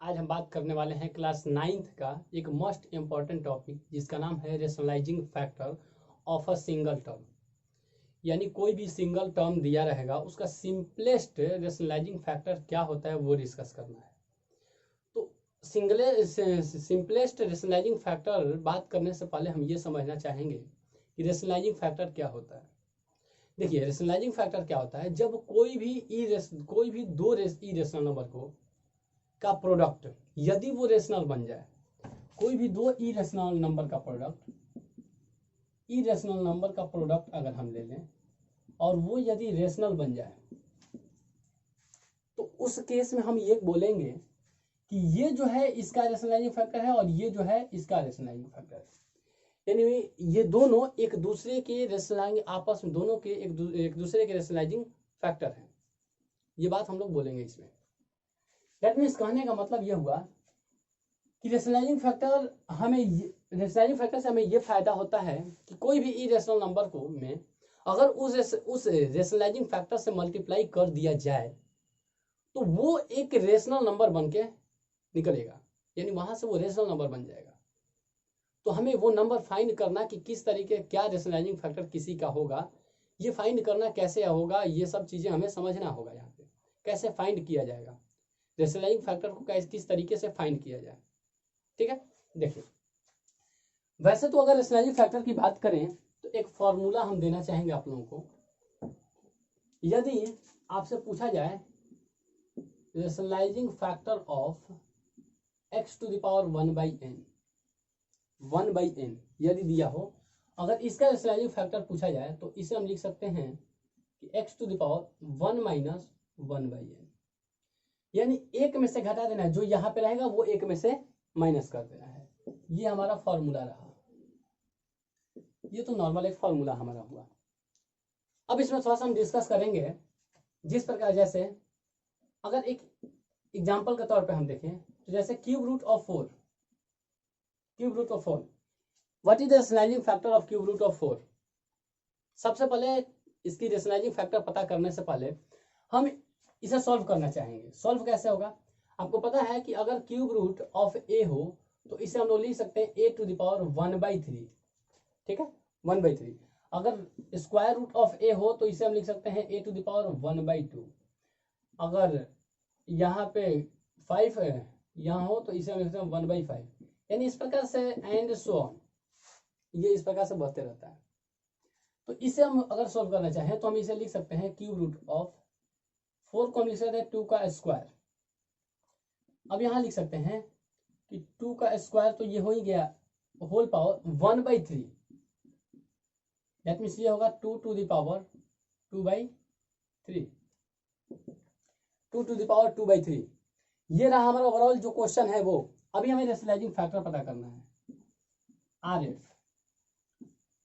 आज हम बात करने वाले हैं क्लास 9th का एक मोस्ट इम्पॉर्टेंट टॉपिक जिसका नाम है rationalising factor of a single term. यानी कोई भी सिंगल टर्म दिया रहेगा उसका सिंपलेस्ट रेशनलाइजिंग फैक्टर क्या होता है वो डिस्कस करना है। तो सिंपलेस्ट रेशनलाइजिंग फैक्टर बात करने से पहले हम ये समझना चाहेंगे कि रेशनलाइजिंग फैक्टर क्या होता है। देखिए, रेशनलाइजिंग फैक्टर क्या होता है, जब कोई भी दो इरेशनल नंबर का प्रोडक्ट यदि वो रेशनल बन जाए, कोई भी दो इरेशनल नंबर का प्रोडक्ट अगर हम ले लें और वो यदि रेशनल बन जाए तो उस केस में हम ये बोलेंगे कि ये जो है इसका रेशनलाइजिंग फैक्टर है और ये जो है इसका रेशनलाइजिंग फैक्टर है। यानी ये दोनों एक दूसरे के रेशनलाइजिंग आपस में दोनों के एक दूसरे के रेशनलाइजिंग फैक्टर हैं। ये बात हम लोग बोलेंगे इसमें। दैट मीन्स कहने का मतलब यह हुआ कि रेशनलाइजिंग फैक्टर से हमें ये फायदा होता है कि कोई भी इरेशनल नंबर को में अगर उस रेशनलाइजिंग फैक्टर से मल्टीप्लाई कर दिया जाए तो वो एक रेशनल नंबर बन के निकलेगा, यानी वहां से वो रेशनल नंबर बन जाएगा। तो हमें वो नंबर फाइंड करना कि किस तरीके क्या रेशनलाइजिंग फैक्टर किसी का होगा, ये फाइंड करना कैसे होगा, ये सब चीजें हमें समझना होगा। यहाँ पे कैसे फाइंड किया जाएगा रेशनलाइजिंग फैक्टर को, किस तरीके से फाइंड किया जाए। ठीक है, देखिए वैसे तो अगर रेशनलाइजिंग फैक्टर की बात करें तो एक फॉर्मूला हम देना चाहेंगे आप लोगों को। यदि आपसे पूछा जाए rationalising factor of x to the power 1/n यदि दिया हो, अगर इसका रेशनलाइजिंग फैक्टर पूछा जाए तो इसे हम लिख सकते हैं कि x to the power 1 minus 1/n, यानी एक में से घटा देना है, जो यहाँ पे रहेगा वो एक में से माइनस कर देना है। ये हमारा फॉर्मूला रहा। ये तो नॉर्मल एक फॉर्मूला हमारा हुआ। अब इसमें थोड़ा सा हम डिस्कस करेंगे, जिस प्रकार जैसे अगर एक एग्जांपल के तौर पे हम देखें तो जैसे cube root of 4 what is the rationalising factor of cube root of 4। सबसे पहले इसकी रेशनलाइजिंग फैक्टर पता करने से पहले हम इसे सॉल्व करना चाहेंगे। सॉल्व कैसे होगा, आपको पता है कि अगर क्यूब रूट ऑफ ए हो तो इसे हम लोग लिख सकते हैं a टू द पावर 1/3। ठीक है, 1/3। अगर स्क्वायर रूट ऑफ ए हो तो इसे हम लिख सकते हैं a टू द पावर 1/2। अगर यहाँ पे 5 है यहाँ हो तो इसे हम लिख सकते हैं 1/5। यानी इस प्रकार से एंड सो ऑन, ये इस प्रकार से बढ़ते रहता है। तो इसे हम अगर सॉल्व करना चाहें तो हम इसे लिख सकते हैं क्यूब रूट ऑफ 4 को हम लिख सकते हैं 2 का स्क्वायर। अब यहाँ लिख सकते हैं कि 2 का स्क्वायर तो ये हो ही गया, होल पावर 1/3। दैट मीन्स ये होगा 2 to the power 2/3, 2 to the power 2/3। ये रहा हमारा ओवरऑल जो क्वेश्चन है वो। अभी हमें रेशनलाइजिंग फैक्टर पता करना है, RF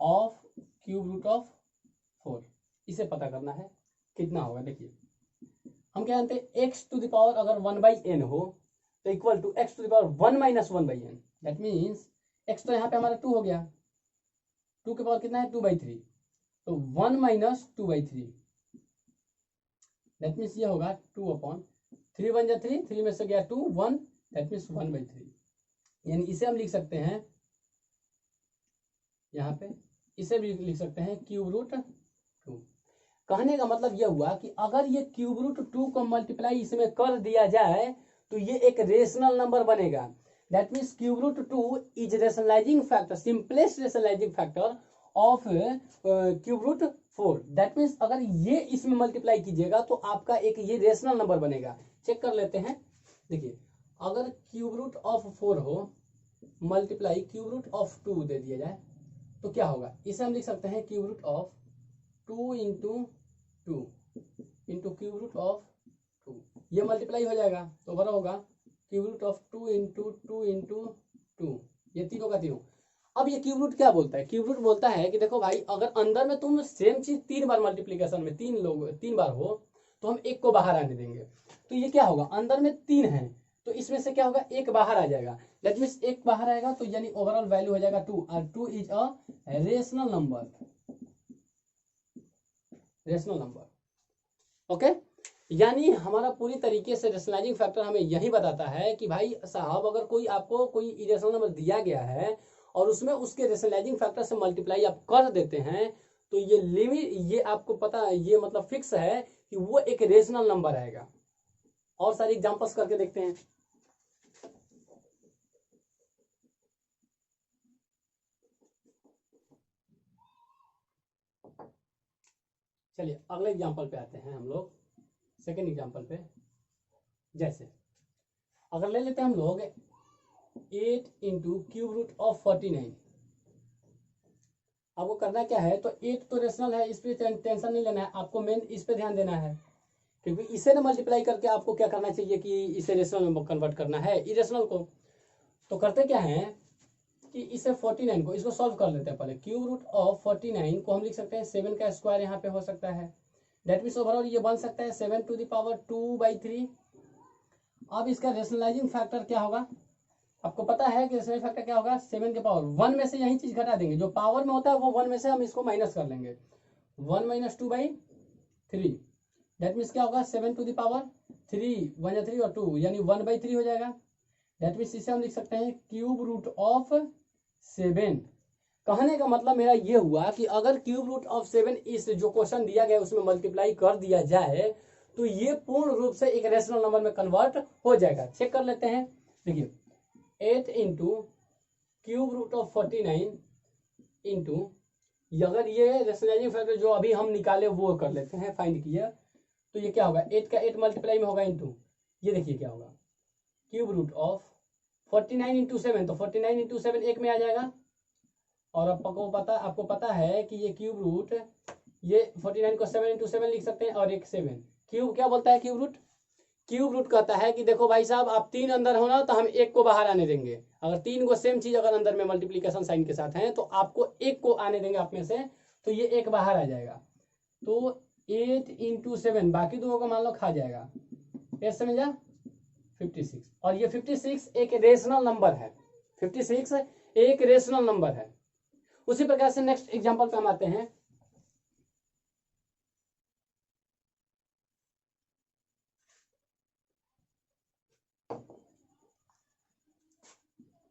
of cube root of 4। इसे पता करना है कितना होगा। देखिए हम क्या जानते हैं, x टू द पावर अगर 1/n हो तो equal to x to the power 1 minus 1/n। That means x तो यहाँ पे हमारा 2 हो गया, 2 के पावर कितना है 2/3, तो 1 माइनस 2/3। दैट मीन्स ये होगा 2/3 1 जा 3, 3 में से गया 2 1, दैट मीन्स 1/3। यानी इसे हम लिख सकते हैं यहाँ पे, इसे भी लिख सकते हैं क्यूब रूट 2। कहने का मतलब यह हुआ कि अगर ये क्यूब रूट 2 को मल्टीप्लाई इसमें कर दिया जाए तो ये एक रेशनल नंबर बनेगा। That means cube root 2 is rationalising factor, simplest rationalising factor of cube root 4। दैट मीन्स अगर ये इसमें मल्टीप्लाई कीजिएगा तो आपका एक ये रेशनल नंबर बनेगा। चेक कर लेते हैं। देखिए अगर क्यूब रूट ऑफ 4 हो मल्टीप्लाई क्यूब रूट ऑफ 2 दे दिया जाए तो क्या होगा, इसे हम लिख सकते हैं cube root of 2 into 2 into cube root of 2। ये मल्टीप्लाई हो जाएगा तो बड़ा होगा cube root of 2 into 2 into 2। ये तीनों का तीनों। अब ये क्यूब रूट क्या बोलता है, क्यूब रूट बोलता है कि देखो भाई अगर अंदर में तुम सेम चीज 3 बार मल्टीप्लीकेशन में 3 बार हो तो हम एक को बाहर आने देंगे। तो ये क्या होगा, अंदर में 3 है तो इसमें से क्या होगा, एक बाहर आ जाएगा। दैट मीन्स एक बाहर आएगा तो यानी ओवरऑल वैल्यू हो जाएगा 2 और 2 is a rational number. Okay, यानी हमारा पूरी तरीके से रेशनलाइजिंग फैक्टर हमें यही बताता है कि भाई साहब अगर कोई आपको कोई इरेशनल नंबर दिया गया है और उसमें उसके रेशनलाइजिंग फैक्टर से मल्टीप्लाई आप कर देते हैं तो ये लिमिट, ये आपको पता, ये मतलब फिक्स है कि वो एक रेशनल नंबर आएगा। और सारे एग्जांपल्स करके देखते हैं। चलिए अगले एग्जांपल पे आते हैं हम लोग, सेकेंड एग्जांपल पे। जैसे अगर ले लेते हैं हम लोग 8 इंटू क्यूब रूट ऑफ 49। आपको करना क्या है, तो 8 तो रेशनल है, इस पे टेंशन नहीं लेना है, आपको मेन इस पे ध्यान देना है, क्योंकि इसे ना मल्टीप्लाई करके आपको क्या करना चाहिए कि इसे रेशनल में कन्वर्ट करना है इरेशनल को। तो करते क्या है कि इसे 49 को, इसको सॉल्व कर लेते हैं पहले। क्यूब रूट ऑफ 49 को हम लिख सकते हैं 7 का स्क्वायर यहाँ पे हो सकता है, दैट मीन्स ओवरऑल ये बन सकता है 7 टू द पावर 2/3। अब इसका रेशनलाइजिंग फैक्टर क्या होगा, आपको पता है कि रेशनलाइजिंग फैक्टर क्या होगा, 7 के पावर 1 में से यही चीज घटा देंगे, जो पावर में होता है वो 1 में से हम इसको माइनस कर लेंगे, 1 - 2/3। दैट मीन्स क्या होगा, 7 टू द पावर 3, 1 या 3 और 2 यानी 1/3 हो जाएगा। दैट मीन्स इसे हम लिख सकते हैं क्यूब रूट ऑफ 7। कहने का मतलब मेरा ये हुआ कि अगर क्यूब रूट ऑफ 7 इस जो क्वेश्चन दिया गया उसमें मल्टीप्लाई कर दिया जाए तो ये पूर्ण रूप से एक रेशनल नंबर में कन्वर्ट हो जाएगा। चेक कर लेते हैं। देखिए 8 into cube root of 49 into, अगर ये रेशनलाइजिंग फैक्टर जो अभी हम निकाले वो कर लेते हैं, फाइंड किया, तो ये क्या होगा, 8 का 8 मल्टीप्लाई में होगा इंटू, ये देखिए क्या होगा, क्यूब रूट ऑफ 49 इंटू 7, तो 49 इंटू 7 एक में आ जाएगा। और आपको पता है कि ये क्यूब रूट, ये 49 को 7 इंटू 7 लिख सकते हैं और एक 7 क्यूब क्या बोलता है क्यूब रूट, क्यूब रूट कहता है कि देखो भाई साहब आप 3 अंदर हो ना तो हम एक को बाहर आने देंगे। अगर 3 को सेम चीज अगर अंदर में मल्टीप्लीकेशन साइन के साथ है तो आपको एक को आने देंगे आप में से, तो ये एक बाहर आ जाएगा। तो 8 इंटू 7 बाकी दोनों को मान लो खा जाएगा, 8 7 जा 56। और ये 56 एक रेशनल नंबर है, 56 एक रेशनल नंबर है। उसी प्रकार से नेक्स्ट एग्जांपल पे हम आते हैं।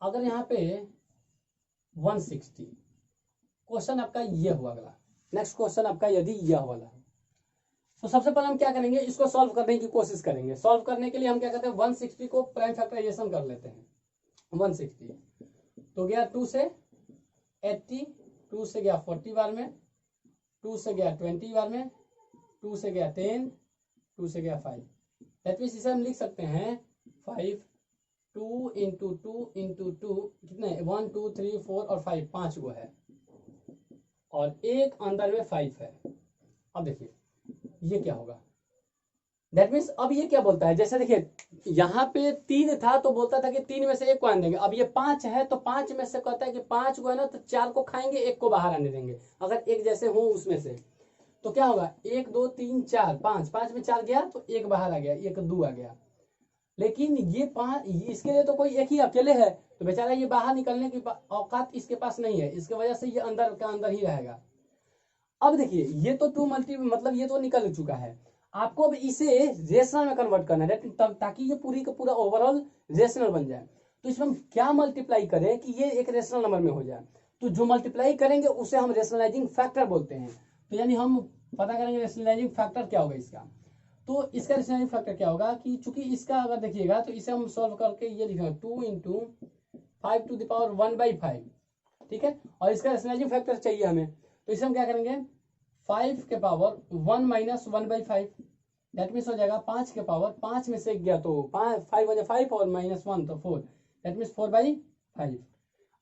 अगर यहाँ पे 160, क्वेश्चन आपका ये हुआ, अगला नेक्स्ट क्वेश्चन आपका यदि यह वाला है, तो सबसे पहले हम क्या करेंगे, इसको सॉल्व करने की कोशिश करेंगे। सॉल्व करने के लिए हम क्या करते हैं, 160 को प्राइम फैक्टराइजेशन कर लेते हैं। 160 तो गया 2 से 80, 2 से गया 40 बार में, 2 से गया 20 बार में, 2 से गया 10, 2 से गया 5। दैट मीन्स इसे हम लिख सकते हैं 5, 2 इंटू 2 इंटू 2 कितने, 1 2 3 4 और 5, 5 वो है और एक अंदर में 5 है। अब देखिए ये क्या होगा, दैट मीन्स अब ये क्या बोलता है, जैसे देखिए यहाँ पे 3 था तो बोलता था कि 3 में से एक को आने देंगे, अब ये 5 है तो 5 में से कहता है कि 5 को है ना तो 4 को खाएंगे, एक को बाहर आने देंगे, अगर एक जैसे हो उसमें से। तो क्या होगा, 1 2 3 4 5, 5 में 4 गया तो एक बाहर आ गया, एक 2 आ गया। लेकिन ये 5, इसके लिए तो कोई एक ही अकेले है, तो बेचारा ये बाहर निकलने की औकात इसके पास नहीं है, इसके वजह से ये अंदर का अंदर ही रहेगा। अब देखिए ये तो 2 मल्टी मतलब ये तो निकल चुका है, आपको अब इसे रेशनल में कन्वर्ट करना है ताकि ये पूरी का पूरा ओवरऑल रेशनल बन जाए। तो इसमें हम क्या मल्टीप्लाई करें कि ये एक रेशनल नंबर में हो जाए, तो जो मल्टीप्लाई करेंगे उसे हम रेशनलाइजिंग फैक्टर बोलते हैं। तो यानी हम पता करेंगे रेशनलाइजिंग फैक्टर क्या होगा इसका। तो इसका रेशनलाइजिंग फैक्टर क्या होगा कि चूंकि इसका अगर देखिएगा तो इसे हम सॉल्व करके ये लिखेंगे 2 इंटू 5 टू द पावर 1/5, ठीक है। और इसका रेशनलाइजिंग फैक्टर चाहिए हमें, तो इसे हम क्या करेंगे 5 के पावर 1 - 1/5, दैट मीन्स हो जाएगा 5 के पावर 5 में से गया तो 5 हो जाए 5 और -1 तो 4, दैट मीन्स 4/5।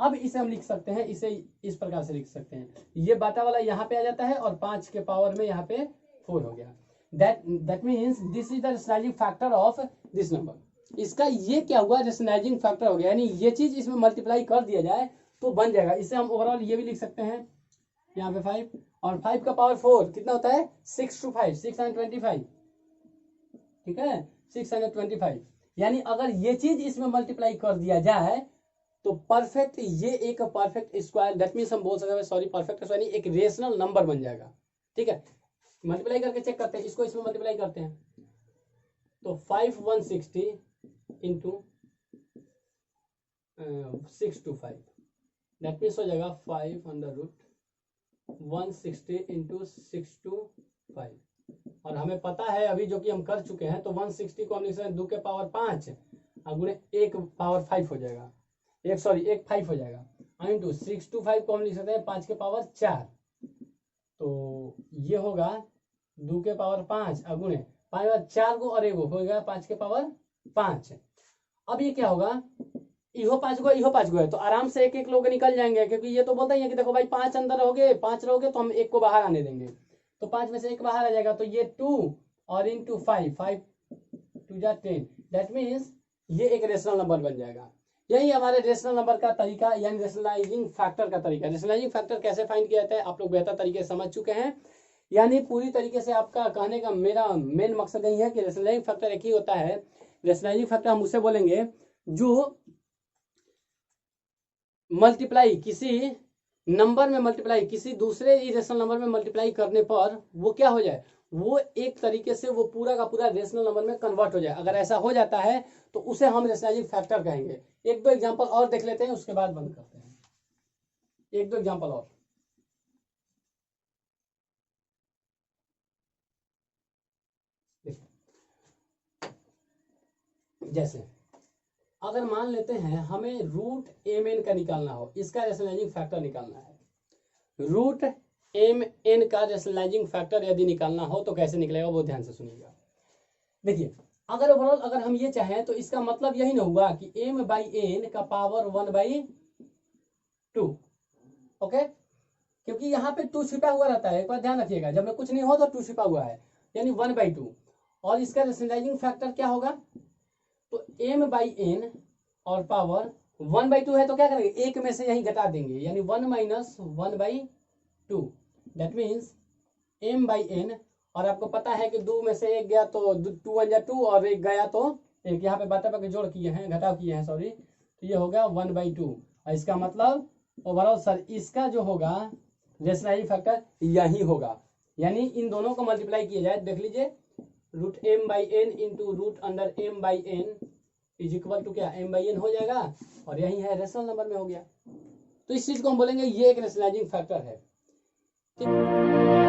अब इसे हम लिख सकते हैं, इसे इस प्रकार से लिख सकते हैं, ये बाटा वाला यहाँ पे आ जाता है और 5 के पावर में यहाँ पे 4 हो गया। That means this is the rationalising factor of this number. इसका ये क्या हुआ, रेशनलाइजिंग फैक्टर हो गया, यानी ये चीज इसमें मल्टीप्लाई कर दिया जाए तो बन जाएगा। इसे हम ओवरऑल ये भी लिख सकते हैं यहाँ पे 5 और 5 का पावर 4 कितना होता है 6 to 5 625, ठीक है 625। यानी अगर ये चीज इसमें मल्टीप्लाई कर दिया जाए तो परफेक्ट, ये एक परफेक्ट स्क्वायर, दैट मीन्स हम बोल सकते हैं सॉरी परफेक्ट यानी एक रेशनल नंबर बन जाएगा, ठीक है। मल्टीप्लाई करके चेक करते हैं, इसको इसमें मल्टीप्लाई करते हैं तो 5 160 इंटू 625, दैट मीन्स हो जाएगा 5/√160 इंटू 625। और हमें पता है अभी जो कि हम कर चुके हैं, तो 160 को हम लिख सकते हैं 2 के पावर 5 और गुणे 1 पावर 5 हो जाएगा, 1 5 हो जाएगा, इंटू 625 को हम लिख सकते हैं 5 के पावर 4। तो ये होगा 2 के पावर 5 और गुणे 5/4 को और 1 हो गया 5 के पावर 5। अब ये क्या होगा, इहो 5 गो इहो 5 गो है, तो आराम से एक एक लोग निकल जाएंगे, क्योंकि ये तो बोलता ही है कि देखो भाई 5 अंदर रहोगे, 5 रहोगे तो हम 1 को बाहर आने देंगे, तो 5 में से 1 बाहर आ जाएगा, तो ये 2 और इंटू 5, 5 2 जा 10, दैट मीन्स ये एक रेशनल नंबर बन जाएगा। यही हमारे रेशनल नंबर का तरीका, यानी रेशनलाइजिंग फैक्टर का तरीका। रेशनलाइजिंग फैक्टर कैसे फाइंड किया जाता है आप लोग बेहतर तरीके से समझ चुके हैं, यानी पूरी तरीके से आपका कहने का मेरा मेन मकसद यही है कि रेशनलाइजिंग फैक्टर एक ही होता है। रेशनलाइजिंग फैक्टर हम उसे बोलेंगे जो मल्टीप्लाई किसी नंबर में मल्टीप्लाई किसी दूसरे इरेशनल नंबर में मल्टीप्लाई करने पर वो क्या हो जाए, वो एक तरीके से वो पूरा का पूरा रेशनल नंबर में कन्वर्ट हो जाए। अगर ऐसा हो जाता है तो उसे हम रेशनलाइजिंग फैक्टर कहेंगे। एक दो एग्जांपल और देख लेते हैं, उसके बाद बंद करते हैं। एक दो एग्जांपल और, जैसे अगर मान लेते हैं हमें रूट एम एन का निकालना हो, इसका रेशनलाइजिंग फैक्टर निकालना है। रूट एम एन का रेशनलाइजिंग फैक्टर यदि निकालना हो तो कैसे निकलेगा, वो ध्यान से सुनिएगा। देखिए अगर ओवरऑल अगर हम ये चाहें तो इसका मतलब यही ना हुआ कि m बाई एन का पावर 1/2, ओके, क्योंकि यहाँ पे 2 छिपा हुआ रहता है, एक बार ध्यान रखिएगा, जब में कुछ नहीं हो तो 2 छिपा हुआ है, यानी 1/2। और इसका रेशनलाइजिंग फैक्टर क्या होगा, तो m बाई एन और पावर 1/2 है, तो क्या करेंगे, एक में से यही घटा देंगे, यानी 1 minus 1/2, that means m by n. और आपको पता है कि 2 में से 1 गया तो 2 1 जा 2 और 1 गया तो 1, यहाँ पे बाटा पे जोड़ किए हैं, घटाव किए हैं, सॉरी, तो ये हो गया 1/2। और इसका मतलब ओवरऑल सर इसका जो होगा रेशनलाइजिंग फैक्टर यही होगा, यानी इन दोनों को मल्टीप्लाई किया जाए, देख लीजिए, root m by n into root under m by n is equal to क्या, m बाई एन हो जाएगा, और यही है रेशनल नंबर में हो गया। तो इस चीज को हम बोलेंगे ये एक रेशनलाइजिंग फैक्टर है, ठीक।